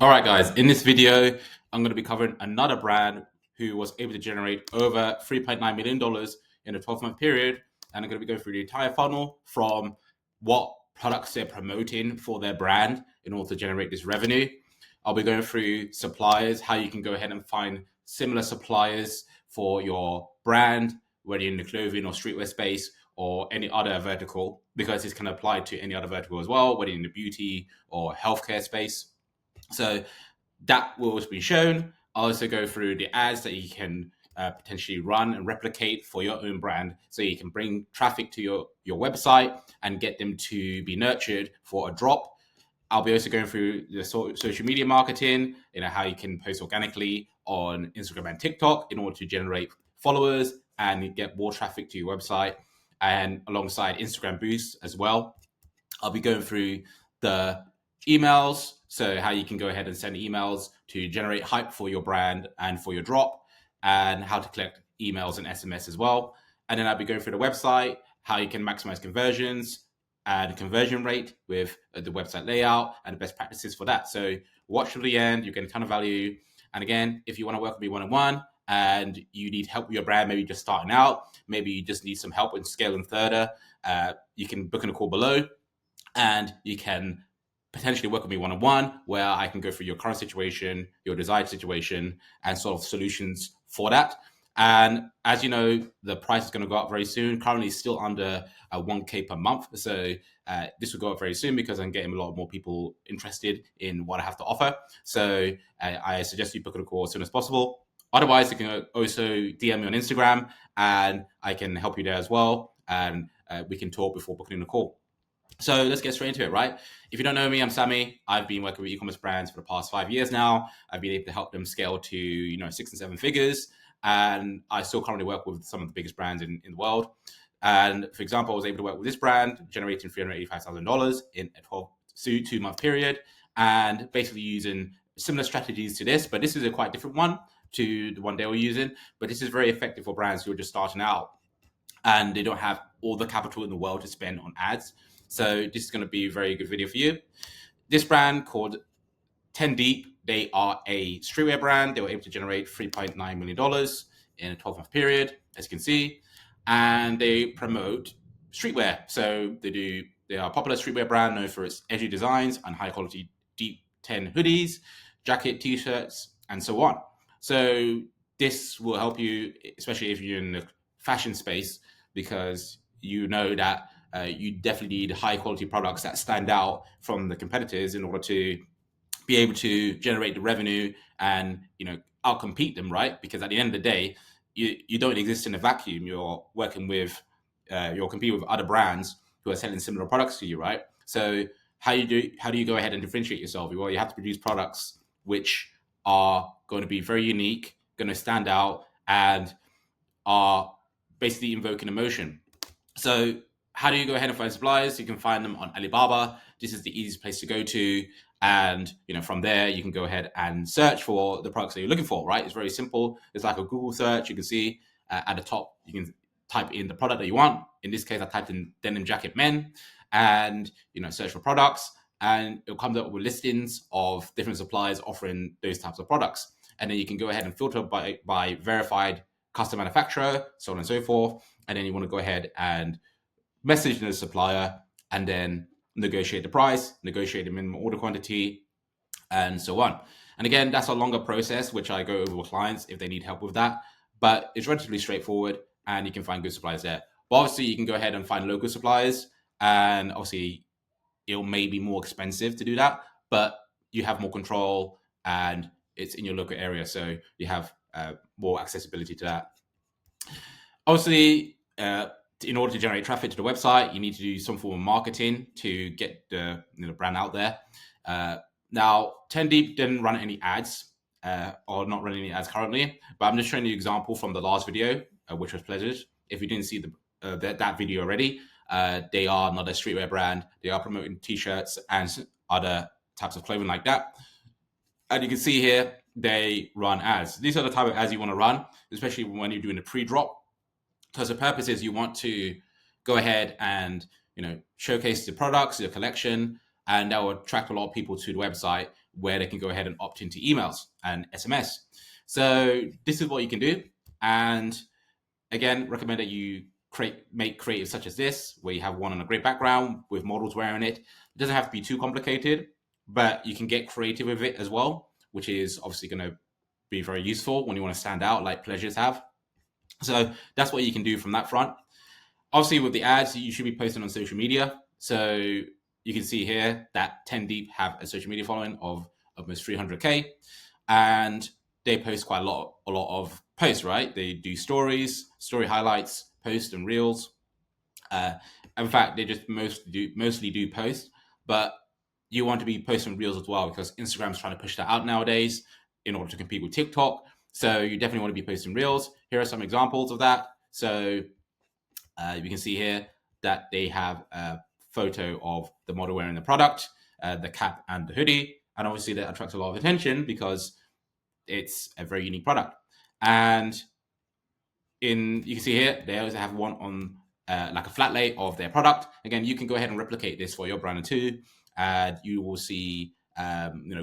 All right, guys, in this video, I'm going to be covering another brand who was able to generate over $3.9 million in a 12-month period. And I'm going to be going through the entire funnel from what products they're promoting for their brand in order to generate this revenue. I'll be going through suppliers, how you can go ahead and find similar suppliers for your brand, whether you're in the clothing or streetwear space or any other vertical, because this can apply to any other vertical as well, whether in the beauty or healthcare space. So that will also be shown. I'll also go through the ads that you can potentially run and replicate for your own brand, so you can bring traffic to your website and get them to be nurtured for a drop. I'll be also going through the social media marketing, how you can post organically on Instagram and TikTok in order to generate followers and get more traffic to your website, and alongside Instagram boosts as well. I'll be going through the emails, so how you can go ahead and send emails to generate hype for your brand and for your drop, and how to collect emails and SMS as well. And then I'll be going through the website, how you can maximize conversions and conversion rate with the website layout and the best practices for that. So watch to the end, you get a ton of value. And again, if you want to work with me one-on-one and you need help with your brand, maybe just starting out, maybe you just need some help in scaling further, you can book in a call below, and you can potentially work with me one-on-one, where I can go through your current situation, your desired situation, and sort of solutions for that. And as you know, the price is going to go up very soon. Currently, it's still under 1K per month. So this will go up very soon because I'm getting a lot more people interested in what I have to offer. So I suggest you book a call as soon as possible. Otherwise, you can also DM me on Instagram, and I can help you there as well. And we can talk before booking a call. So let's get straight into it, right? If you don't know me, I'm Sammy. I've been working with e-commerce brands for the past 5 years now. I've been able to help them scale to 6 and 7 figures, and I still currently work with some of the biggest brands in the world. And for example, I was able to work with this brand, generating $385,000 in a 2-month period, and basically using similar strategies to this, but this is a quite different one to the one they were using. But this is very effective for brands who are just starting out and they don't have all the capital in the world to spend on ads. So this is going to be a very good video for you. This brand called 10 Deep, they are a streetwear brand. They were able to generate $3.9 million in a 12-month period, as you can see. And they promote streetwear. So they are a popular streetwear brand known for its edgy designs and high quality deep 10 hoodies, jacket, t-shirts, and so on. So this will help you, especially if you're in the fashion space, because you know that you definitely need high quality products that stand out from the competitors in order to be able to generate the revenue and outcompete them, right? Because at the end of the day, you don't exist in a vacuum. You're working with you're competing with other brands who are selling similar products to you, right? So how do you go ahead and differentiate yourself? Well, you have to produce products which are going to be very unique, going to stand out, and are basically invoking emotion. So how do you go ahead and find suppliers? You can find them on Alibaba. This is the easiest place to go to. And from there, you can go ahead and search for the products that you're looking for, right? It's very simple. It's like a Google search. You can see at the top, you can type in the product that you want. In this case, I typed in denim jacket men and, search for products. And it'll come up with listings of different suppliers offering those types of products. And then you can go ahead and filter by verified custom manufacturer, so on and so forth. And then you want to go ahead and message the supplier and then negotiate the price, negotiate the minimum order quantity, and so on. And again, that's a longer process, which I go over with clients if they need help with that. But it's relatively straightforward and you can find good suppliers there. But obviously, you can go ahead and find local suppliers, and obviously, it may be more expensive to do that, but you have more control and it's in your local area. So you have more accessibility to that. Obviously, in order to generate traffic to the website, you need to do some form of marketing to get the brand out there. Now, 10 Deep didn't run any ads, or not running any ads currently, but I'm just showing you an example from the last video, which was Pleasures. If you didn't see that video already, they are not a streetwear brand. They are promoting t-shirts and other types of clothing like that. And you can see here, they run ads. These are the type of ads you want to run, especially when you're doing a pre-drop, because the purpose is you want to go ahead and showcase the products, your collection, and that will attract a lot of people to the website where they can go ahead and opt into emails and SMS. So this is what you can do. And again, recommend that you make creative such as this, where you have one on a great background with models wearing it. It doesn't have to be too complicated, but you can get creative with it as well, which is obviously going to be very useful when you want to stand out like Pleasures have. So that's what you can do from that front. Obviously, with the ads, you should be posting on social media. So you can see here that 10 Deep have a social media following of almost 300K, and they post quite a lot of posts, right? They do stories, story highlights, posts, and reels. In fact, they just mostly do posts, but you want to be posting reels as well, because Instagram's trying to push that out nowadays in order to compete with TikTok. So you definitely want to be posting reels. Here are some examples of that. So you can see here that they have a photo of the model wearing the product, the cap and the hoodie. And obviously that attracts a lot of attention because it's a very unique product. And you can see here, they also have one on like a flat lay of their product. Again, you can go ahead and replicate this for your brand too. You will see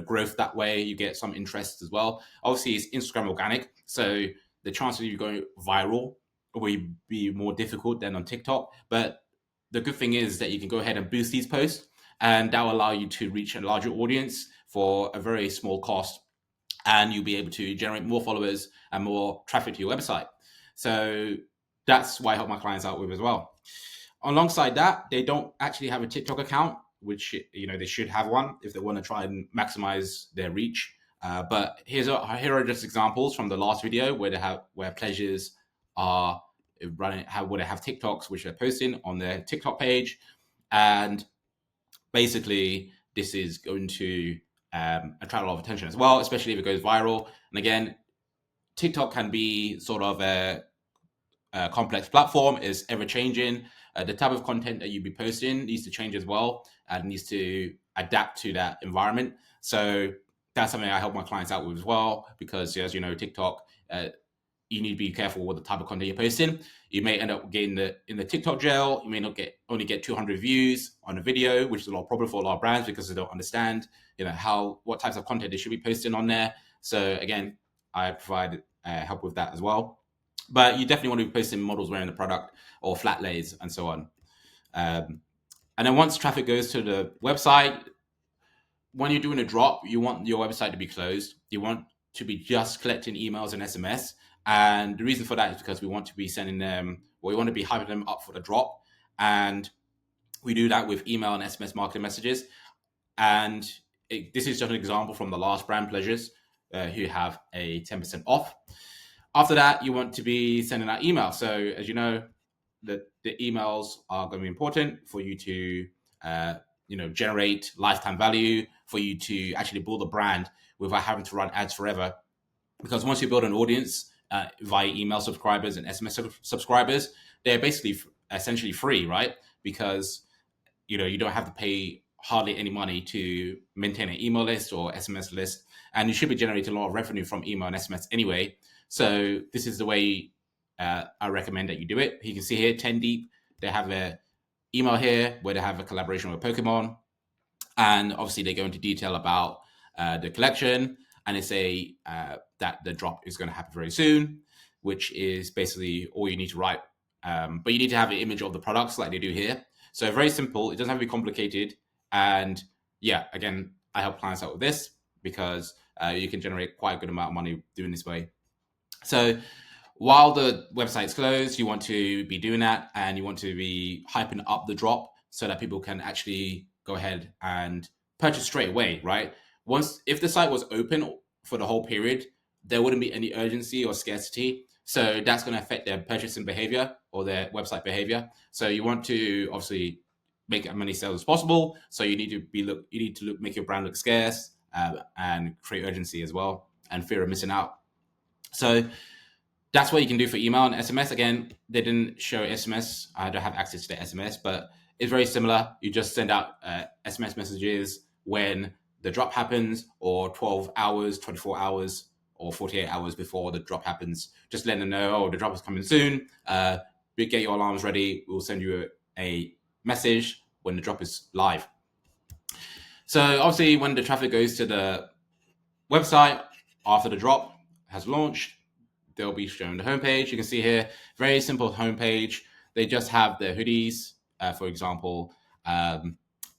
growth that way. You get some interest as well. Obviously, it's Instagram organic, so the chances of you going viral will be more difficult than on TikTok. But the good thing is that you can go ahead and boost these posts, and that will allow you to reach a larger audience for a very small cost, and you'll be able to generate more followers and more traffic to your website. So that's why I help my clients out with as well. Alongside that, they don't actually have a TikTok account, which they should have one if they want to try and maximize their reach. But here are just examples from the last video where Pleasures are running, where they have TikToks which they're posting on their TikTok page, and basically this is going to attract a lot of attention as well, especially if it goes viral. And again, TikTok can be sort of a complex platform, is ever changing. The type of content that you be posting needs to change as well, and needs to adapt to that environment. So that's something I help my clients out with as well, because as you know, TikTok, you need to be careful with the type of content you're posting. You may end up getting in the TikTok jail. You may not only get 200 views on a video, which is a lot of problem for a lot of brands because they don't understand, what types of content they should be posting on there. So again, I provide help with that as well. But you definitely want to be posting models wearing the product or flat lays and so on. And then once traffic goes to the website, when you're doing a drop, you want your website to be closed. You want to be just collecting emails and SMS. And the reason for that is because we want to be sending them, or we want to be hyping them up for the drop. And we do that with email and SMS marketing messages. And this is just an example from the last brand, Pleasures, who have a 10% off. After that, you want to be sending out emails. So as you know, the emails are going to be important for you to generate lifetime value, for you to actually build a brand without having to run ads forever. Because once you build an audience via email subscribers and SMS subscribers, they're basically essentially free, right? Because you don't have to pay hardly any money to maintain an email list or SMS list, and you should be generating a lot of revenue from email and SMS anyway. So this is the way I recommend that you do it. You can see here, 10 Deep, they have an email here where they have a collaboration with Pokemon, and obviously they go into detail about the collection, and they say that the drop is going to happen very soon, which is basically all you need to write. But you need to have an image of the products like they do here. So very simple. It doesn't have to be complicated. And yeah, again, I help clients out with this because you can generate quite a good amount of money doing this way. So while the website's closed, you want to be doing that, and you want to be hyping up the drop so that people can actually go ahead and purchase straight away, right? If the site was open for the whole period, there wouldn't be any urgency or scarcity. So that's going to affect their purchasing behavior or their website behavior. So you want to obviously make as many sales as possible. So you need to make your brand look scarce and create urgency as well, and fear of missing out. So that's what you can do for email and SMS. Again, they didn't show SMS. I don't have access to the SMS, but it's very similar. You just send out SMS messages when the drop happens, or 12 hours, 24 hours, or 48 hours before the drop happens. Just letting them know, oh, the drop is coming soon. Get your alarms ready. We'll send you a message when the drop is live. So obviously when the traffic goes to the website after the drop has launched, they'll be shown the homepage. You can see here, very simple homepage. They just have their hoodies, for example,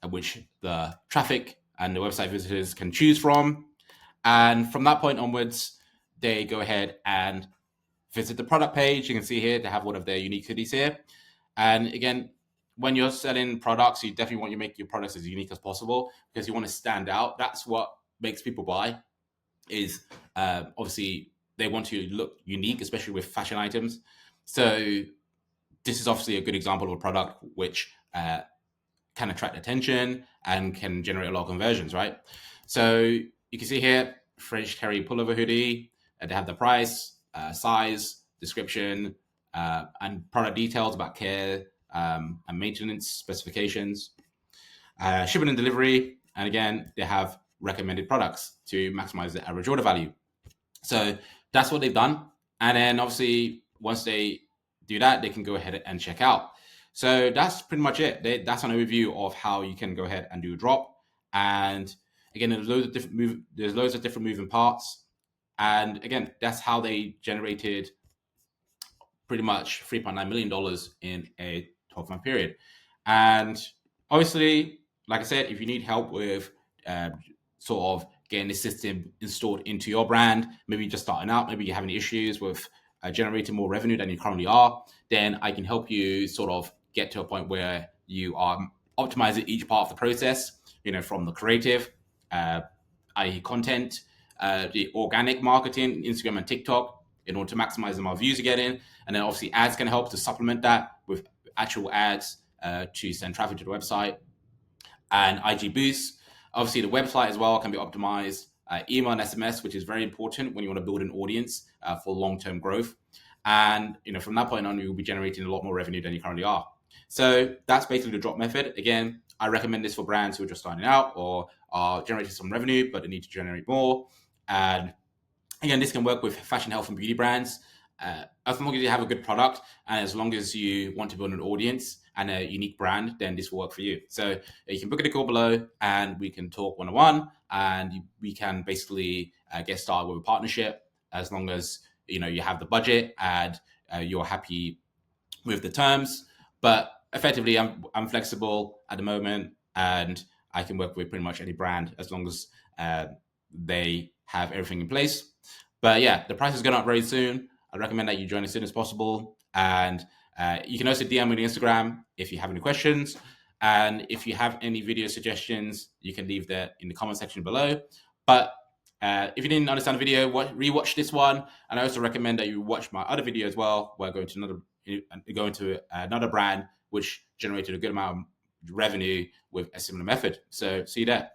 which the traffic and the website visitors can choose from. And from that point onwards, they go ahead and visit the product page. You can see here they have one of their unique hoodies here. And again, when you're selling products, you definitely want to make your products as unique as possible because you want to stand out. That's what makes people buy. Is obviously they want to look unique, especially with fashion items. So this is obviously a good example of a product which can attract attention and can generate a lot of conversions, right? So you can see here, French terry pullover hoodie. They have the price, size, description, and product details about care and maintenance specifications, shipping and delivery. And again, they have recommended products to maximize the average order value. So that's what they've done. And then obviously, once they do that, they can go ahead and check out. So that's pretty much it. That's an overview of how you can go ahead and do a drop. And again, there's loads of different moving parts. And again, that's how they generated pretty much $3.9 million in a 12-month period. And obviously, like I said, if you need help with sort of getting the system installed into your brand, maybe you're just starting out, maybe you're having issues with generating more revenue than you currently are, then I can help you sort of get to a point where you are optimizing each part of the process, from the creative, i.e. content, the organic marketing, Instagram and TikTok, in order to maximize the amount of views you're getting. And then obviously ads can help to supplement that with actual ads to send traffic to the website. And IG boosts. Obviously, the website as well can be optimized. Email and SMS, which is very important when you want to build an audience for long-term growth. And from that point on, you'll be generating a lot more revenue than you currently are. So that's basically the drop method. Again, I recommend this for brands who are just starting out or are generating some revenue, but they need to generate more. And again, this can work with fashion, health, and beauty brands. As long as you have a good product and as long as you want to build an audience and a unique brand, then this will work for you. So you can book a call below and we can talk one-on-one and we can basically get started with a partnership as long as you have the budget and you're happy with the terms. But effectively, I'm flexible at the moment and I can work with pretty much any brand as long as they have everything in place. But yeah, the price is going up very soon. I recommend that you join as soon as possible. And you can also DM me on Instagram if you have any questions. And if you have any video suggestions, you can leave that in the comment section below. But if you didn't understand the video, rewatch this one. And I also recommend that you watch my other video as well, where I go into another brand which generated a good amount of revenue with a similar method. So see you there.